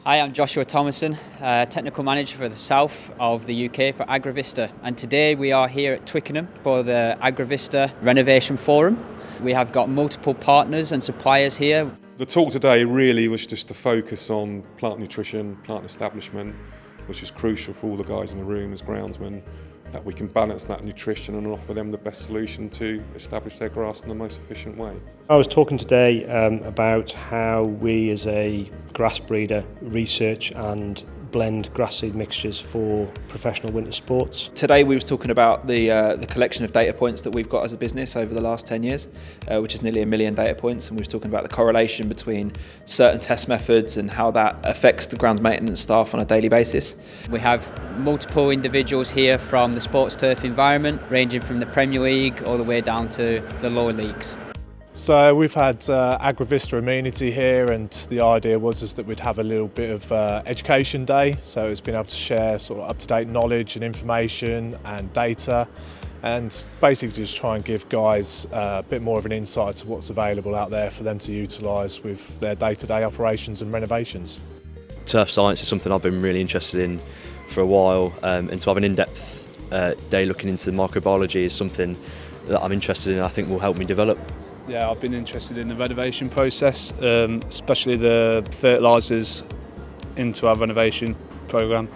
Hi, I'm Joshua Thomason, Technical Manager for the south of the UK for Agrovista, and today we are here at Twickenham for the Agrovista Renovation Forum. We have got multiple partners and suppliers here. The talk today really was just to focus on plant nutrition, plant establishment, which is crucial for all the guys in the room as groundsmen, that we can balance that nutrition and offer them the best solution to establish their grass in the most efficient way. I was talking today about how we as a grass breeder research and blend grass seed mixtures for professional winter sports. Today we was talking about the collection of data points that we've got as a business over the last 10 years, which is nearly 1 million data points, and we was talking about the correlation between certain test methods and how that affects the grounds maintenance staff on a daily basis. We have multiple individuals here from the sports turf environment, ranging from the Premier League all the way down to the lower leagues. So we've had Agrovista Amenity here, and the idea was that we'd have a little bit of education day, so it's been able to share sort of up-to-date knowledge and information and data, and basically just try and give guys a bit more of an insight to what's available out there for them to utilise with their day-to-day operations and renovations. Turf science is something I've been really interested in for a while, and to have an in-depth day looking into microbiology is something that I'm interested in and I think will help me develop. Yeah, I've been interested in the renovation process, especially the fertilisers into our renovation programme.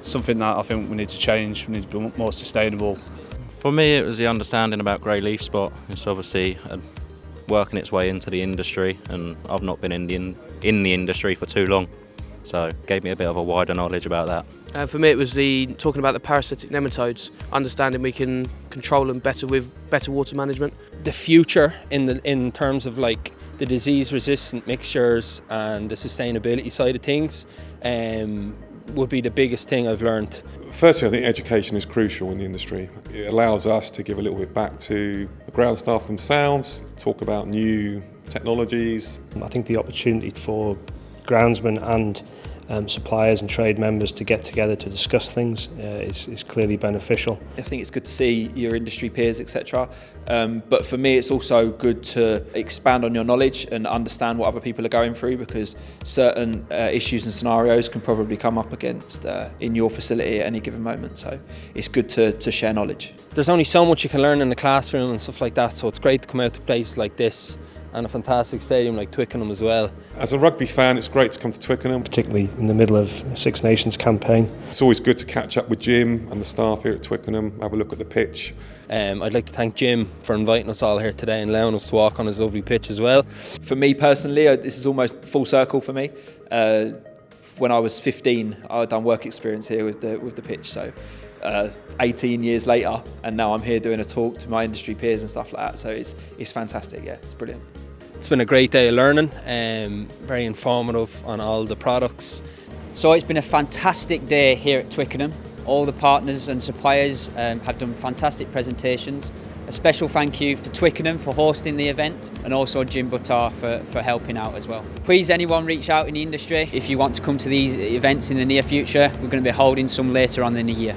Something that I think we need to change, we need to be more sustainable. For me, it was the understanding about grey leaf spot. It's obviously working its way into the industry, and I've not been in the industry for too long, so it gave me a bit of a wider knowledge about that. For me, it was talking about the parasitic nematodes, understanding we can control them better with better water management. The future in terms of like the disease-resistant mixtures and the sustainability side of things would be the biggest thing I've learned. Firstly, I think education is crucial in the industry. It allows us to give a little bit back to the ground staff themselves, talk about new technologies. I think the opportunity for groundsmen and suppliers and trade members to get together to discuss things is clearly beneficial. I think it's good to see your industry peers, etc. But for me, it's also good to expand on your knowledge and understand what other people are going through, because certain issues and scenarios can probably come up against in your facility at any given moment. So it's good to share knowledge. There's only so much you can learn in the classroom and stuff like that, so it's great to come out to places like this and a fantastic stadium like Twickenham as well. As a rugby fan, it's great to come to Twickenham. Particularly in the middle of Six Nations campaign. It's always good to catch up with Jim and the staff here at Twickenham, have a look at the pitch. I'd like to thank Jim for inviting us all here today and allowing us to walk on his lovely pitch as well. For me personally, this is almost full circle for me. When I was 15, I'd done work experience here with the pitch, so 18 years later, and now I'm here doing a talk to my industry peers and stuff like that, so it's fantastic. Yeah, it's brilliant. It's been a great day of learning, very informative on all the products. So it's been a fantastic day here at Twickenham. All the partners and suppliers have done fantastic presentations. A special thank you to Twickenham for hosting the event, and also Jim Buttar for helping out as well. Please, anyone reach out in the industry if you want to come to these events in the near future. We're going to be holding some later on in the year.